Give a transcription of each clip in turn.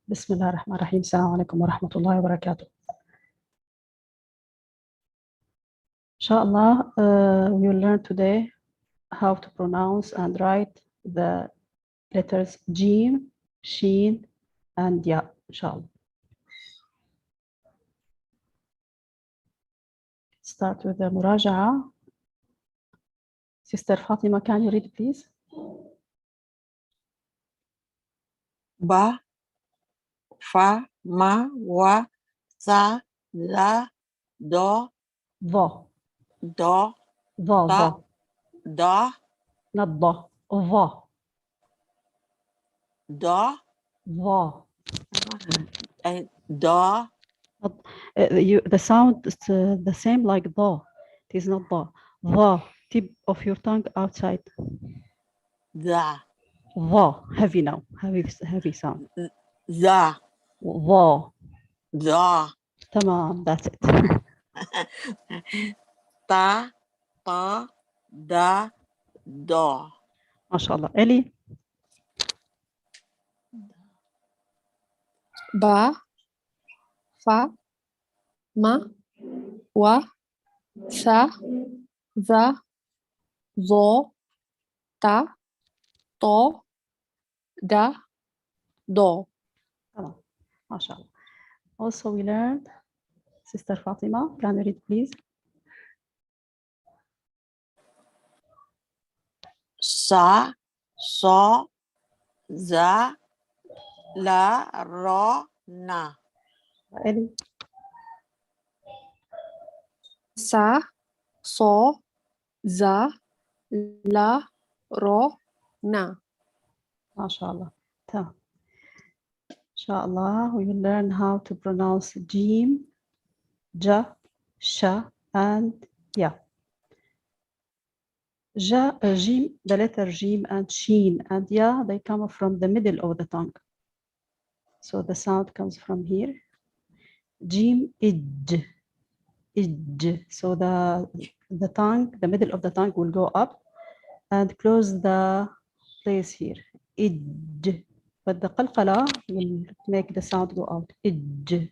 بسم الله الرحمن الرحيم. السلام عليكم ورحمة الله وبركاته. Inshallah, we will learn today how to pronounce and write the letters Jim, Sheen, and Ya, inshallah. Start with the muraja'a. Sister Fatima, can you read, please? Ba, fa, ma, wa, sa, la, do, Vo, do, vo, ta, vo, da, not vo, vo, da, vo. and da, The sound is the same like do. It is not do. Vo, tip of your tongue outside. da, Vo, heavy now, heavy sound. da, Vo. da, تمام, that's it. ta, ta, da, do. ما شاء الله. Ellie, ba, fa, ma, wa, sa, za, zo, ta, to, da, do. تمام, ما شاء الله. Also we learned, Sister Fatima, can you read please? Sa, so, za, la, ro, na. Ellie, Sa, so, za, la, ro, na. ما شاء الله. تمام. Inshallah, we will learn how to pronounce Jim, Ja, Sha, and Ya. Jim, the letter Jim, and Sheen and Ya, they come from the middle of the tongue. So the sound comes from here. Jim, ij, ij. So the tongue, the middle of the tongue will go up and close the place here. Ij. But the qalqala will make the sound go out. Ij.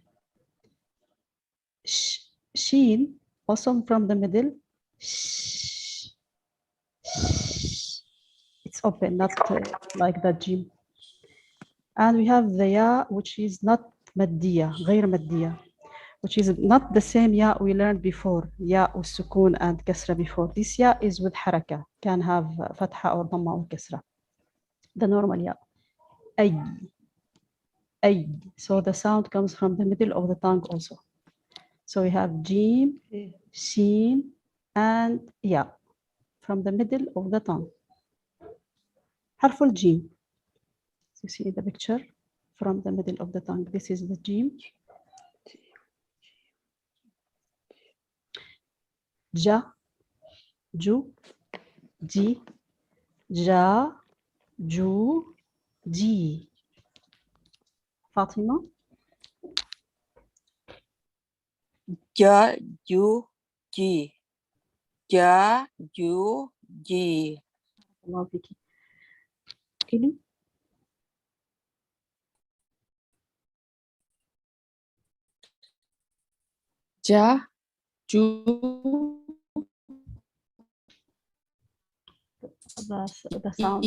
Sheen, also from the middle. Sh. It's open, not like the Jim. And we have the Ya, which is not maddiya, غير maddiya, which is not the same Ya we learned before, Ya والسكون and kasra before. This Ya is with haraka, can have fatha or dhamma or kasra. The normal Ya. Ay. Ay. So the sound comes from the middle of the tongue also. So we have Jim, Sheen, and Ya from the middle of the tongue. حرف الجيم. You see the picture from the middle of the tongue. This is the Jim. Ja, Ju, Ji, Ja, Ju, Ji. Fatima? Ja, ju, ji. Ja, ju, ji. Allah fiki. Ili? Ja, ju, The sound.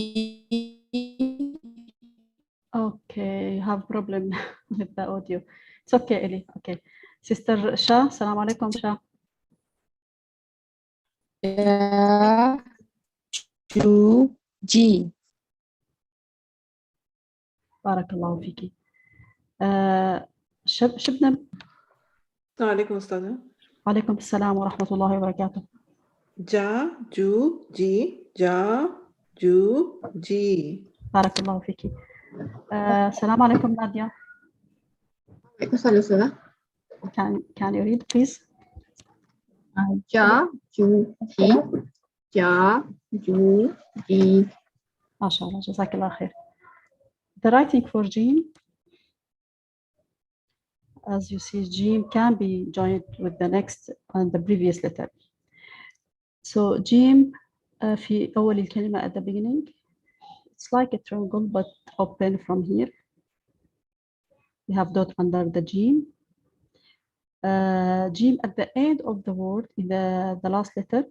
Okay, have problem with the audio. It's okay, Eli. Okay. Sister Shah, salam alaikum, Shah. ja, ju, ji. Barakallahu fiki. شبنا. السلام عليكم أستاذة. وعليكم السلام ورحمة الله وبركاته. جا جو جي جا جو جي. بارك الله فيك. السلام عليكم نادية. Can you read please? Ja, ju, ji. Ja, ju, ji. ما شاء الله, جزاك الله خير. The writing for Jim, as you see, Jim can be joined with the next and the previous letter. So Jim في أول الكلمة at the beginning, it's like a triangle but open from here. We have dot under the jim. Jim at the end of the word in the last letter,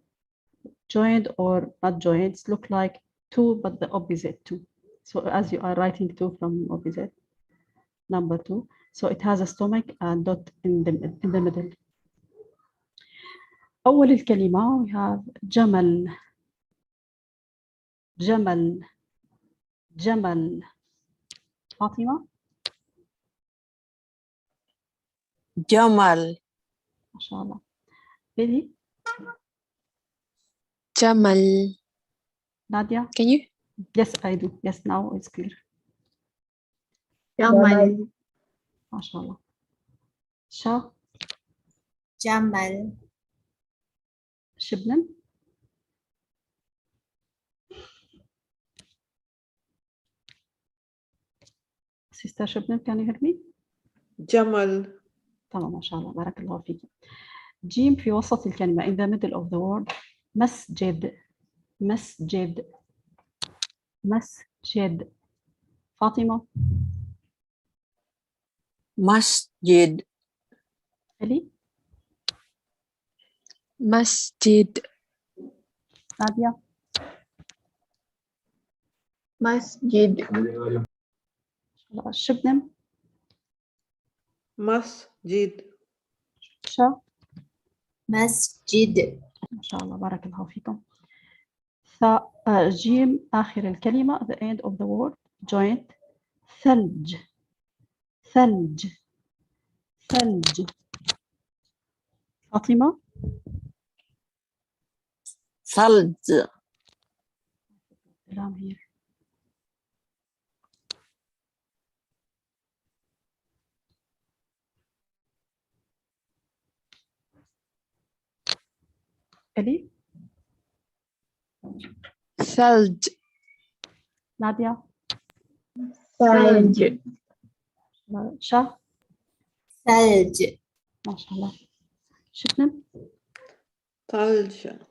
joined or not joined, look like two, but the opposite two. So as you are writing two from opposite, number two. So it has a stomach and dot in the middle. أول الكلمة we have جمل جمل جمل. فاطمة. Jamal. ما شاء الله. Lily. Jamal. Nadia. Can you? Yes, I do. Yes, now it's clear. Jamal. ما شاء الله. شا. Jamal. شبنم. Sister Shibnam, can you hear me? Jamal. تمام ما شاء الله بارك الله فيك. جيم في وسط الكلمة in the middle of the word. مسجد مسجد مسجد. فاطمة. Masjid. إلي. Masjid. نادية. Masjid. شبنم. Masjid. شا. Masjid. ما شاء الله بارك الله فيكم. جيم آخر الكلمة at the end of the word joint. ثلج ثلج ثلج. فاطمة. Thalj. down here. إلي. Thalj. نادية. Thalj. شا. Thalj. ما شاء الله. شبنم. Thalj.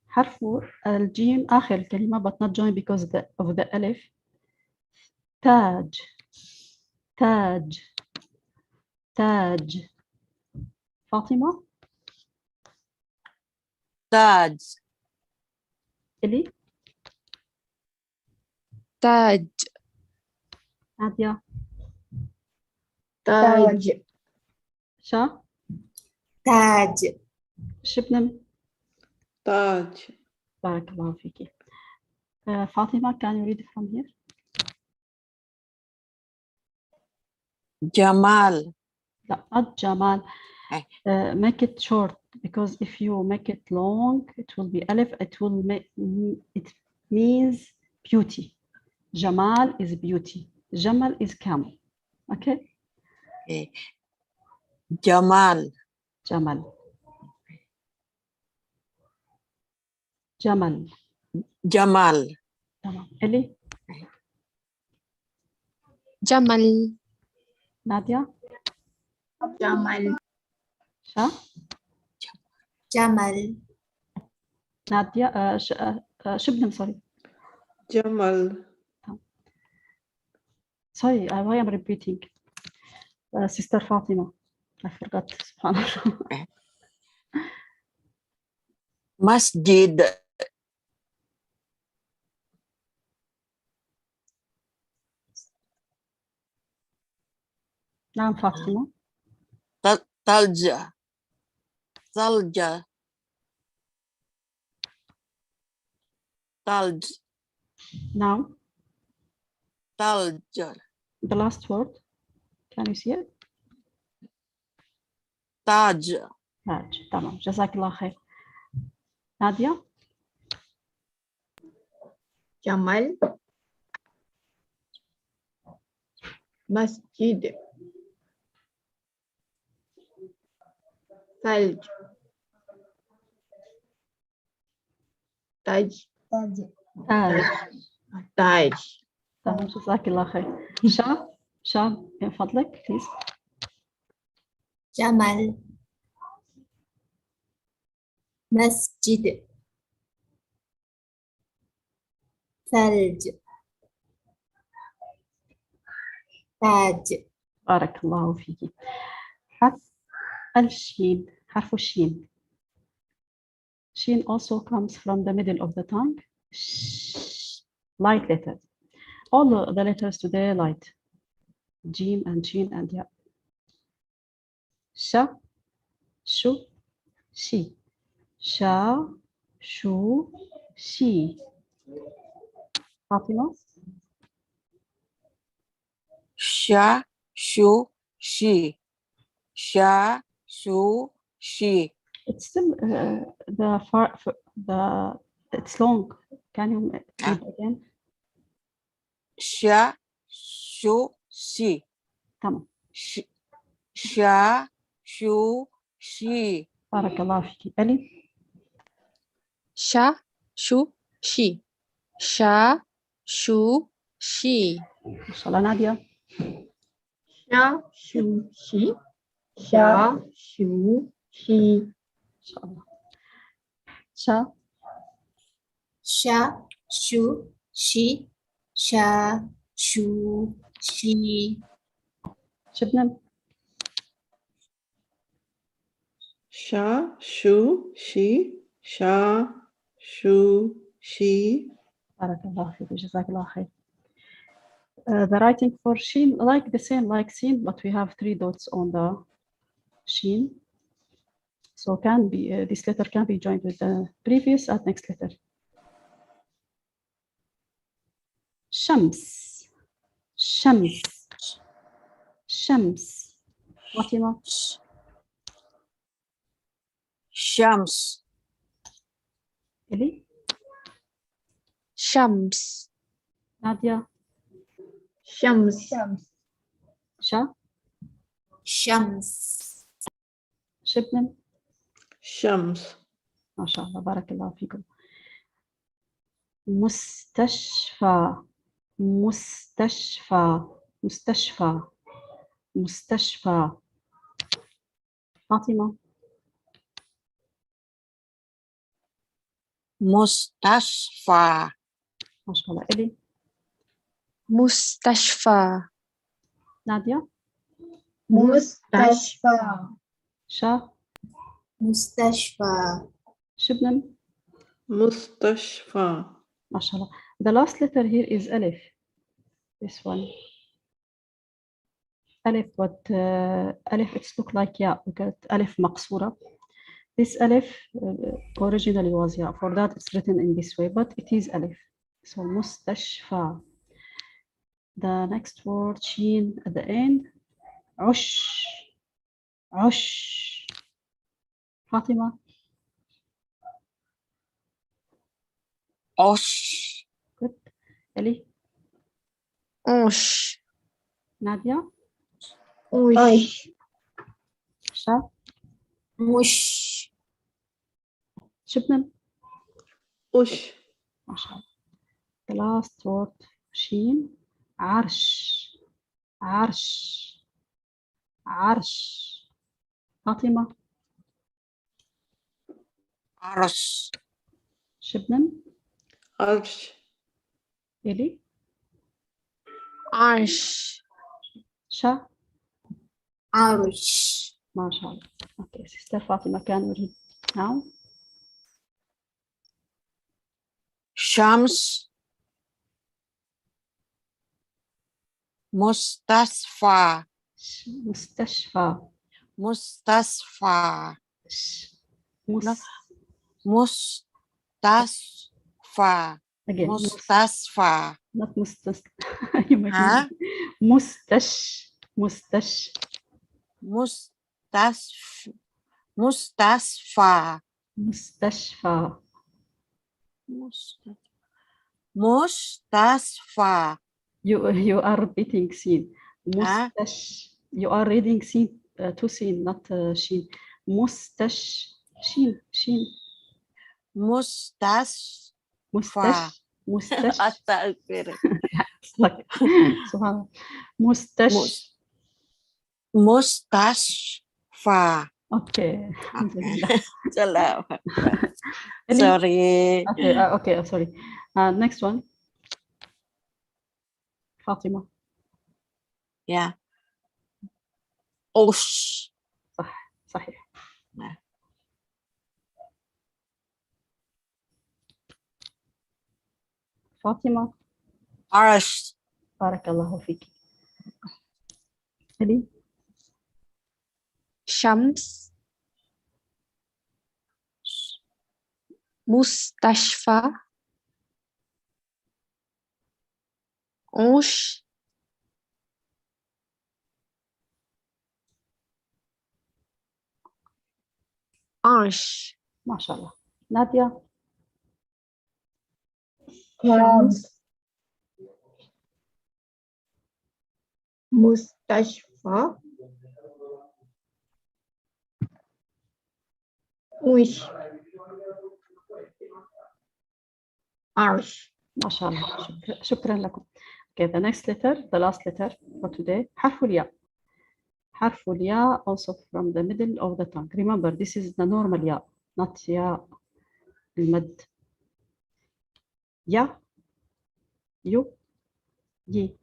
حرف الجيم آخر الكلمة but not joined because of the ألف. تاج تاج تاج. فاطمة. Taj. إلي. Taj. نادية. Taj. شا. Taj. شبنم. Taj. بارك الله فيك. فاطمة can you read it from here? Jamal. لا not جمال. Eh. Make it short because if you make it long it will be ألف. It means beauty. Jamal is beauty. Jamal is camel. Okay. Okay. Jamal. جمل جمل. Jamal. تمام. إلي. Jamal. نادية. Jamal. شا. Jamal. نادية. شبنم sorry. Jamal. Sorry, why I'm repeating. Sister Fatima. I forgot. Subhanallah. Masjid. نعم فاطمة. Talja. Talja. Talj. نعم. Talj. The last word. Can you see it? Taj. تاج. تمام جزاك الله خير. نادية. Jamal. Masjid. Thalj. Taj. Taj. تاج. Taj. تمام جزاك الله خير. شا من فضلك please. Jamal. Masjid. Thalj. تاج بارك الله فيك. حرف الشين، حرف الشين. Shin also comes from the middle of the tongue. Light letters. All the letters today light. Jim and Shin and Ya. Sha, Shu, Shi. Sha, Shu, Shi. Fatima? Sha, Shu, Shi. Sha, Shu, Shi. It's still it's long. Can you read again? Sha, Shu, Shi. Tamam. Sha, Shu, Shi. بارك الله فيك. ألي. Sha, Shu, Shi. Sha, Shu, Shi. ما شاء الله. نادية. Sha, Shu, Shi. Sha, Shu, Shi. ما شاء الله. شا. شا شو شي شا شو شي شبنم. Sha, Shu, Shi. Sha, Shu, Shi. بارك الله فيك. جزاك الله خير. The writing for Shin, like the same like Sin, but we have 3 dots on the Shin. So can be this letter can be joined with the previous and next letter. Shams, Shams, Shams. Fatima. Shams. Eli. Shams. Nadia. Shams. Sha. شمس Shibnam. Shams. ما شاء الله. بارك الله فيكم. مستشفى، مستشفى، مستشفى، مستشفى. فاطمة. Mustashfa. ما شاء الله. إلي. Mustashfa. نادية. Mustashfa. شا. مستشفى شبنم. Mustashfa. ما شاء الله. The last letter here is Alif. This one. Alif, but Alif it's look like Ya. We got Alif مقصورة. This Alif originally was Ya. For that it's written in this way, but it is Alif. So مستشفى. The next word Shin at the end. عش، عش. فاطمة. Osh. Good. Eli. Osh. نادية. Osh. شا. مش شبنم. Ush. ما شاء الله. The last word Shin. عرش، عرش، عرش. فاطمة. Arsh. شبنم. Arsh. إلي. Arsh. شا. عرش ما شاء الله. Okay, sister Fatima, can we read now? Shams. Mustashfa. مستشفى. Mustashfa. مس. Mustashfa. Again. Mustashfa. Not mustas. Huh? مستش. مستش. Mustashfa. مستشفى. Mustashfa. You are repeating sin. Huh? مستش. You are reading sin to sin, not shin. مستش. Shin. Shin. Mustash. مستش. مستش. أستغفر. like سبحان الله. مستش. Mustashfa. Okay. Salam. Eli. Sorry. Okay. Okay. Sorry. Next one. Fatima. Yeah. Osh. صحيح. نعم. فاطمة Arsh. بارك الله فيك. إلي شمس مستشفى عش عرش ما شاء الله. نادية شمس مستشفى وش عرش. ما شاء الله. شكرا لكم. Okay, the next letter, the last letter for today, حرف الياء. حرف الياء also from the middle of the tongue. Remember, this is the normal ياء, not ياء المد. يا يو يي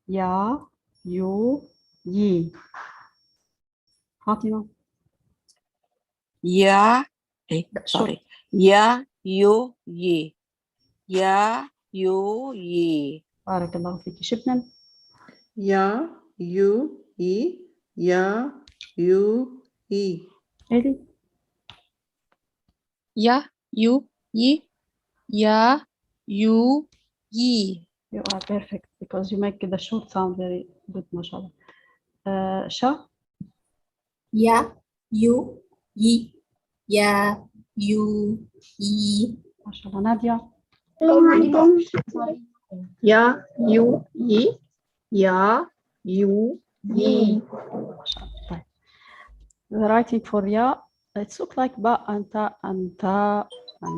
يا يو يي. فاطمة Ya. short. Sorry. Ya, you, ye. Ya, you, ye. بارك الله فيك. شبنم Ya, you, ye. Ya, you, ye. إلي يا يو يي يا يو يي. you are perfect because you make the short sound very good ما شاء الله. شا يا يو يي يا يو يي. ما شاء الله. نادية يا يو يي يا يو يي. ما شاء الله. طيب. The writing for يا it's look like ba and ta and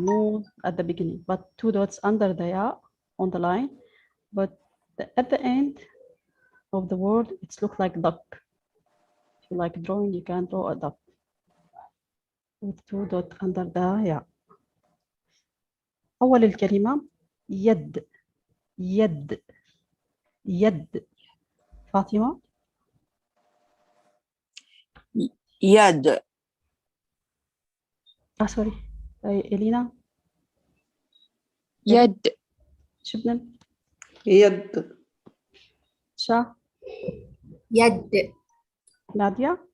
noon at the beginning, but two dots under the ya on the line, but at the end of the word it's look like duck. If you like drawing, you can draw a duck with two dots under the ya. أول الكلمة يد يد يد. فاطمة Yad. سوري إلينا يد شبنم Yad. شا يد نادية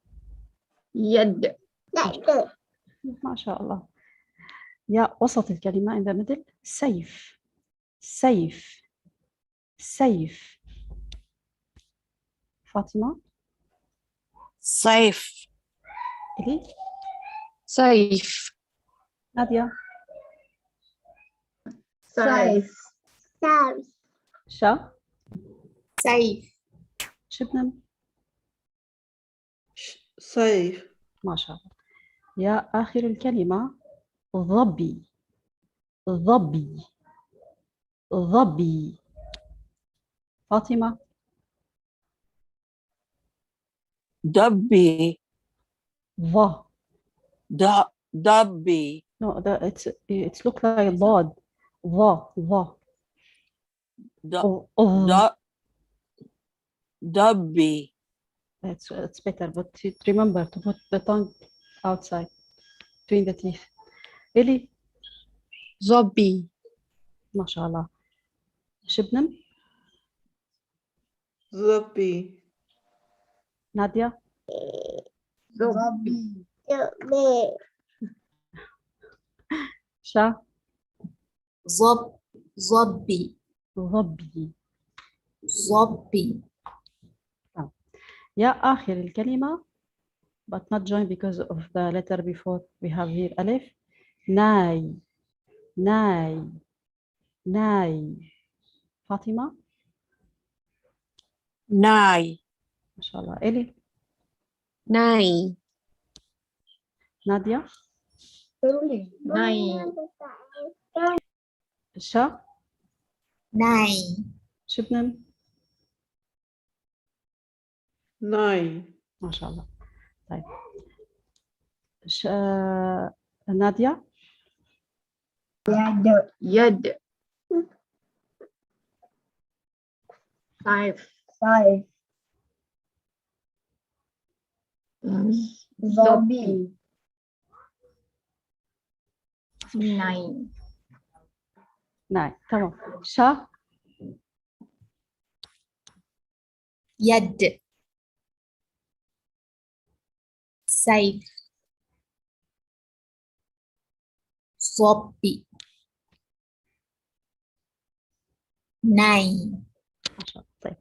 يد ما شاء الله. يا وسط الكلمة in the middle سيف سيف سيف. فاطمة Safe. إلي سيف نادية سيف شا سيف شبنم Safe. ما شاء الله. يا آخر الكلمة ظبي ظبي ظبي. فاطمة Dubby. ظ Dubby. no it's look like ضاد ظ Du- ظ. du- Dubby. It's better, but remember to put the tongue outside between the teeth. إلي زوبي ما شاء الله. شبنم Zuppy. نادية زوبي شا ظبي ظبي. ظبي. يا آخر الكلمة but not joined because of the letter before we have here ألف. ناي ناي ناي. فاطمة Nai. ما شاء الله. إلي ناي نادية ناي شا ناي شبنم Nine. ما شاء الله. طيب نادية يد سيف Zombie. 9. نعم تمام. شا يد سيف صبي ناي. ما شاء الله. طيب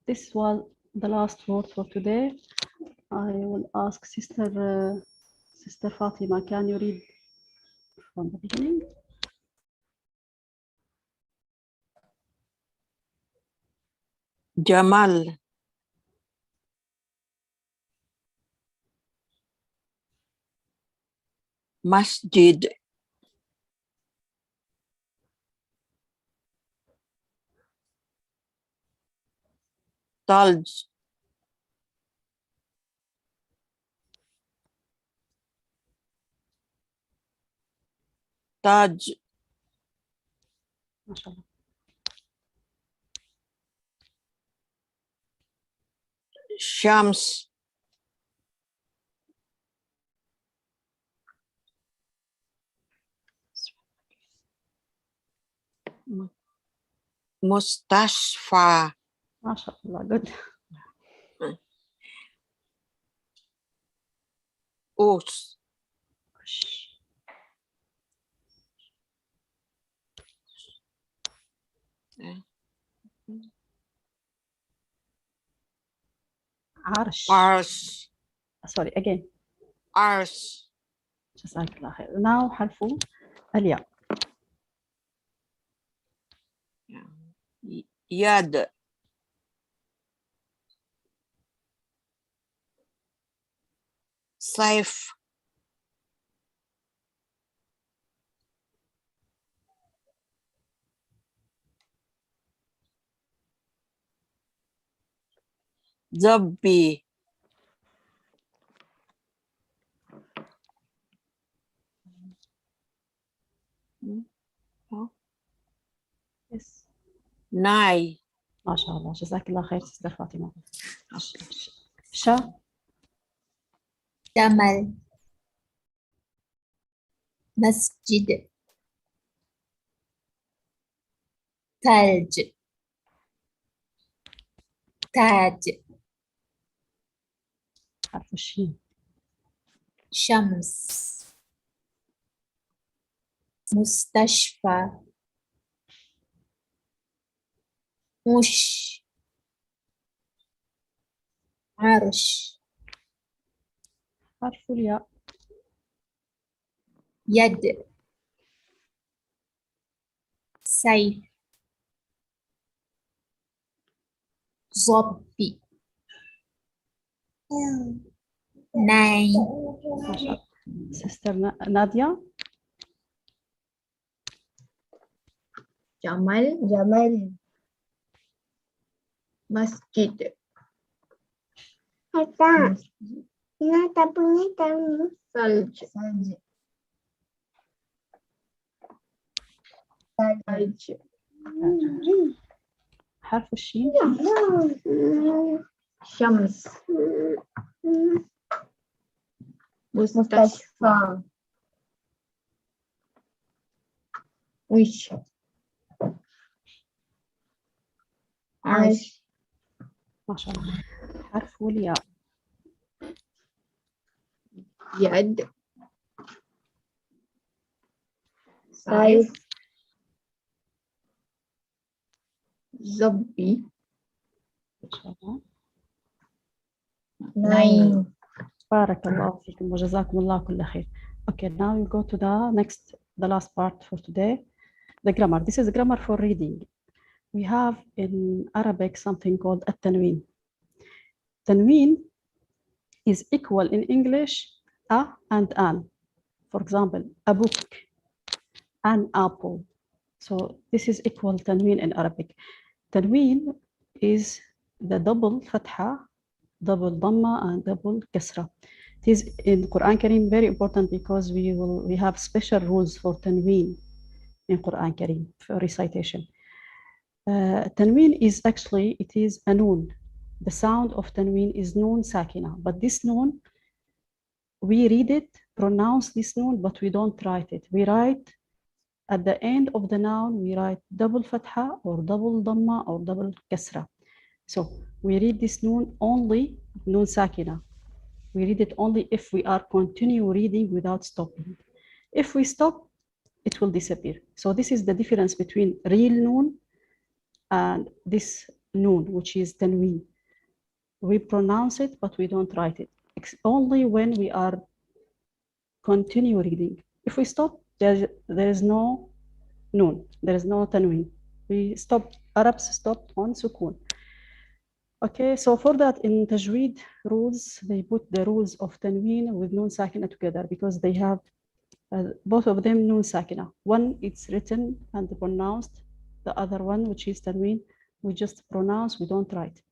this was the last word for today. I will ask Sister Fatima, can you read from the beginning? Jamal. Masjid. Talj. Taj. ما شاء الله. Shams. Mustashfa. ما شاء الله. Good. Us. عرش. Arsh. Sorry, again. Arsh. جزاك الله خير. Now حرف الياء. Yad. Saif. Zabbi. Yes. Nai. ما شاء الله. جزاك الله خير Sister فاطمة. شا جمل مسجد ثلج تاج حرف الشين. شمس مستشفى مش عرش حرف الياء. يد سيف ظبي ناي. ما شاء الله. Sister نادية. Jamal. Masjid. Salj. Salj. حرف الشين. شمس. مستشفى. وش. عرش. ما شاء الله. حرف الياء. يد. سيف. زبي. ما شاء الله. نايم. بارك الله فيكم وجزاكم الله كل خير. Okay, now we go to the last part for today, the grammar. This is grammar for reading. We have in Arabic something called التنوين. Tanween is equal in English a and an. For example, a book, an apple. So this is equal tanween in Arabic. Tanween is the double fatha, double dhamma, and double kasra. It is in Quran Kareem very important because we have special rules for tanween in Quran Kareem for recitation. Tanween is actually, it is a noon. the sound of tanween is noon sakina, but this noon, we read it, pronounce this noon, but we don't write it. We write at the end of the noun, we write double fatha or double dhamma or double kasra. So we read this noon only, noon sakina. We read it only if we are continue reading without stopping. If we stop, it will disappear. So this is the difference between real noon and this noon, which is tanween. We pronounce it, but we don't write it. Only when we are continue reading. If we stop, there is no noon, there is no tanween. We stop, Arabs stop on sukun. Okay, so for that in Tajweed rules, they put the rules of tanween with noon sakina together because they have both of them noon sakina. One it's written and pronounced, the other one, which is tanween, we just pronounce, we don't write.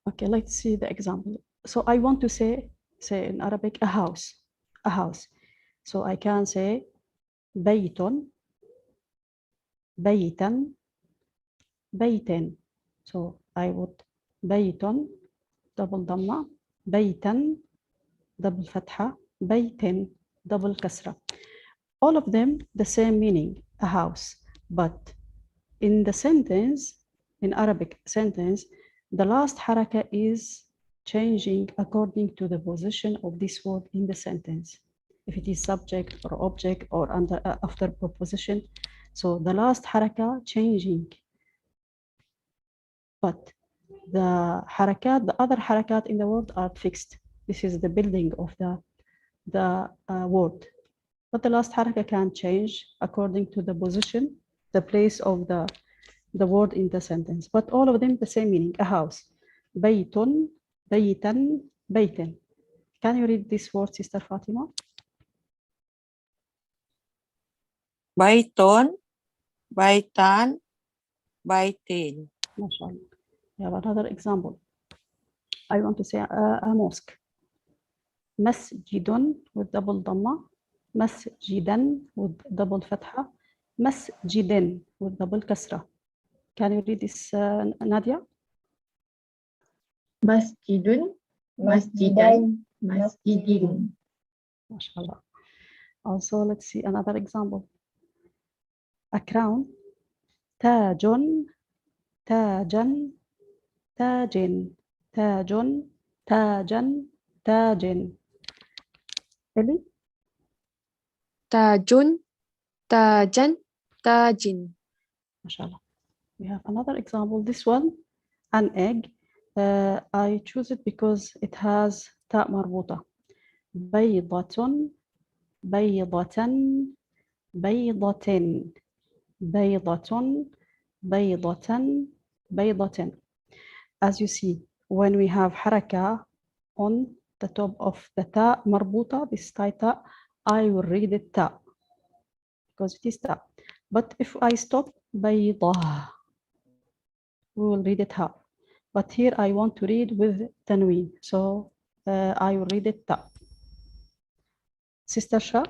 Okay, let's see the example. So I want to say in Arabic a house, a house. So I can say baytun, baytan, bayten. So I would baytun, double dhamma, baytan, double fatha, bayten, double kasra. All of them the same meaning, a house. But in the sentence, in Arabic sentence, the last haraka is changing according to the position of this word in the sentence. If it is subject or object or after preposition. So the last haraka changing. But the harakat, the other harakat in the word are fixed. This is the building of the word. But the last haraka can change according to the position, the place of the word in the sentence. But all of them the same meaning, a house. Baytun, baytan, bayten. Can you read this word, Sister Fatima? Bayton, baytan, baytin. MashaAllah. We have another example. I want to say a mosque. Masjidun with double dhamma. Masjidan with double fatha. Masjidin with double kasra. Can you read this, Nadia? Masjidun, masjidan, masjidin. MashaAllah. Also, let's see another example. A crown. Tajun, tajan, tajin, tajun, tajan, tajin. Ellie? Tajun, tajan, tajin. MashaAllah. We have another example. This one, an egg. I choose it because it has ta marbuta. بيضة, بيضة, بيضة, بيضة, بيضة, بيضة. As you see, when we have haraka on the top of the ta marbuta, this ta, I will read it ta because it is ta. But if I stop بيضة, we will read it ha. But here I want to read with tanween, so I will read it ta. Sister Shah?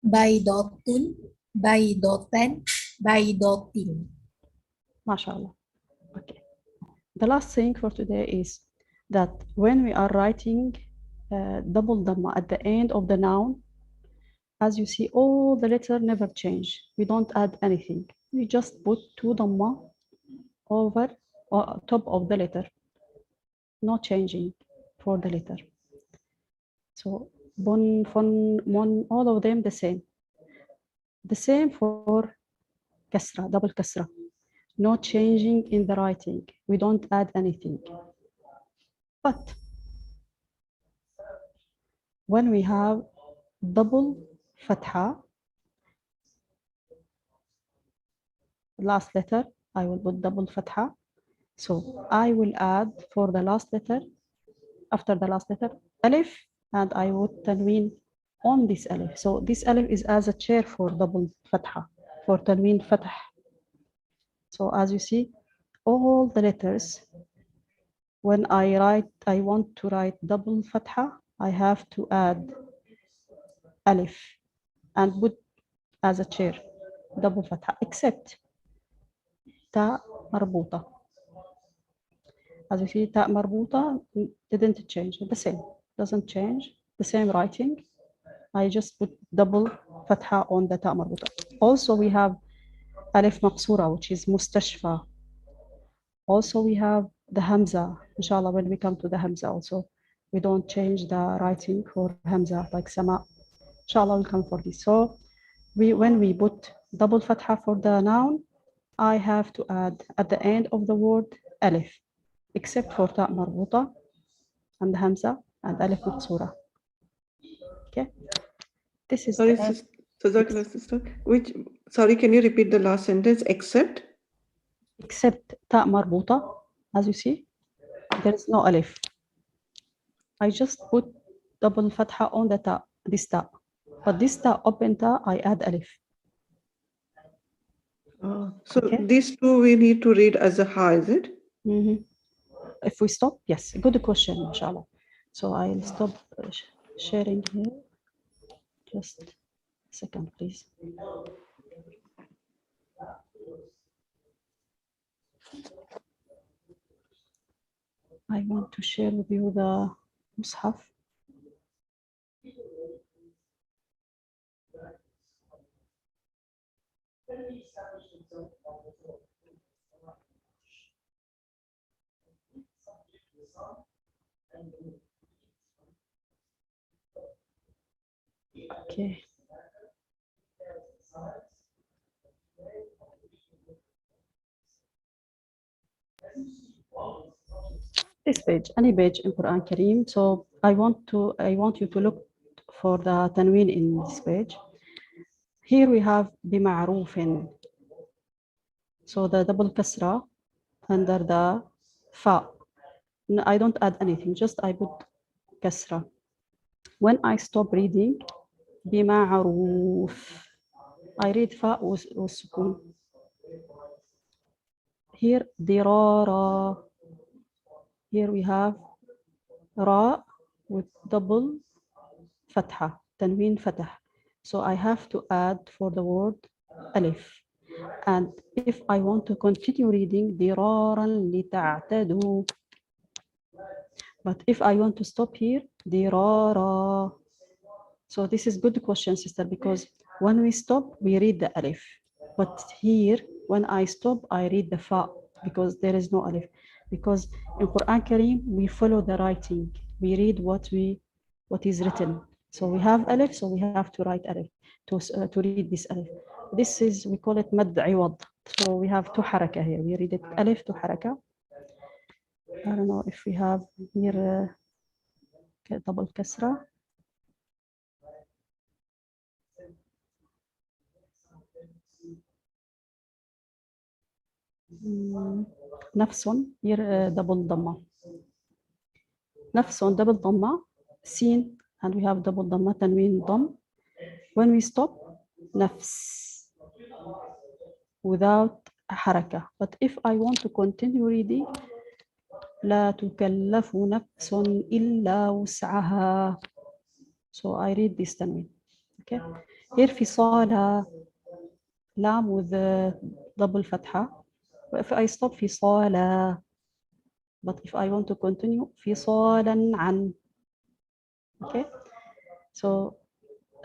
Baydotun, baydotan, baydotin. MashaAllah. Okay. The last thing for today is that when we are writing double dhamma at the end of the noun, as you see, all the letters never change. We don't add anything. We just put two dhamma over or top of the letter. No changing for the letter. So bon, fon, mon, all of them the same. The same for kasra, double kasra. No changing in the writing. We don't add anything. But when we have double fatha, last letter, I will put double fatha. So I will add for the last letter, after the last letter, alif, and I would tanween on this alif. So this alif is as a chair for double fatha, for tanween fatah. So as you see, all the letters, when I want to write double fatha, I have to add alif and put as a chair, double fatha, except ta مربوطة. As you see, تاء مربوطة didn't change, the same, doesn't change, the same writing. I just put double فتحة on the تاء مربوطة. Also we have ألف مقصورة, which is مستشفى. Also we have the Hamza. Inshallah, when we come to the Hamza also, we don't change the writing for Hamza, like Sama. Inshallah, we'll come for this. So when we put double fatha for the noun, I have to add at the end of the word alif, except for ta marbuta and Hamza and alif maqsura. Okay, this is Sorry, the end. Jazakallah, sister. Sorry, can you repeat the last sentence? Except? Except ta marbuta, as you see, there is no alif. I just put double fatha on the ta, this ta. But this ta, open ta, I add alif. So Okay. these two we need to read as a ha, is it? If we stop, yes, good question, inshallah. So I'll stop sharing here. Just a second, please. I want to share with you the mushaf. Okay. This page, any page in Quran Kareem. So I want you to look for the tanween in this page. Here we have bima'rufin. So the double kasra under the fa. No, I don't add anything, just I put kasra. When I stop reading bima'ruf, I read fa with sukun. Here dirara. Here we have ra with double fatha, tanween fatah. So I have to add for the word alif. And if I want to continue reading diraran lita'tadu, but if I want to stop here, dirara. So this is good question, sister, because when we stop, we read the alif. But here, when I stop, I read the fa, because there is no alif. Because in Quran Kareem, we follow the writing. We read what is written. So we have alif, so we have to write alif to read this alif. This is, we call it mad iwad. So we have two haraka here. We read it alif to haraka. I don't know if we have here double kasra. نفس here double dhamma. نفس double dhamma, sin, and we have double dhamma tanween dham. When we stop, nafs without haraka. But if I want to continue reading, لا تكلف نفس إلا وسعها. So I read this tanween. Okay. Here في صالة lam with double fatha. If I stop في صالة, but if I want to continue في صالا عن. Okay. So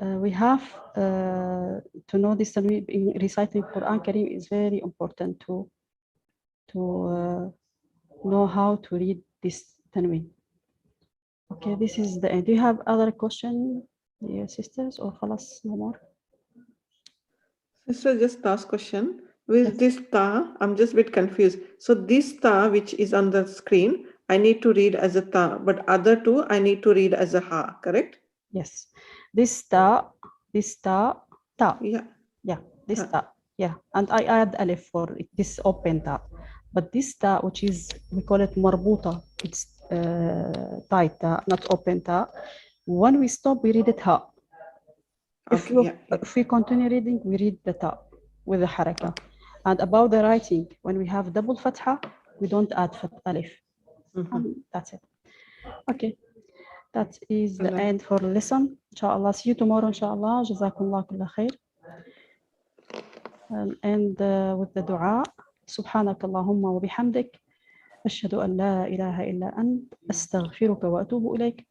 we have to know this tanween. Reciting Quran Kareem is very important to know how to read this tanween. Okay, this is the end. Do you have other question, dear sisters, or خلاص no more? Sister, just last question. With Yes. this ta, I'm just a bit confused. So this ta, which is on the screen, I need to read as a ta, but other two, I need to read as a ha, correct? Yes. This ta, ta. Yeah. Yeah, this ta. Yeah, and I add alif for it, this open ta. But this ta, which is, we call it marbuta, it's tight ta, not open ta. When we stop, we read it ha. If we continue reading, we read the ta with the haraka. And about the writing, when we have double fatha, we don't add alif. That's it. Okay. That is the end for the lesson. Inshallah. See you tomorrow, inshallah. Jazakumullah kulla khair. And with the dua. سبحانك اللهم وبحمدك أشهد أن لا إله إلا أنت أستغفرك وأتوب إليك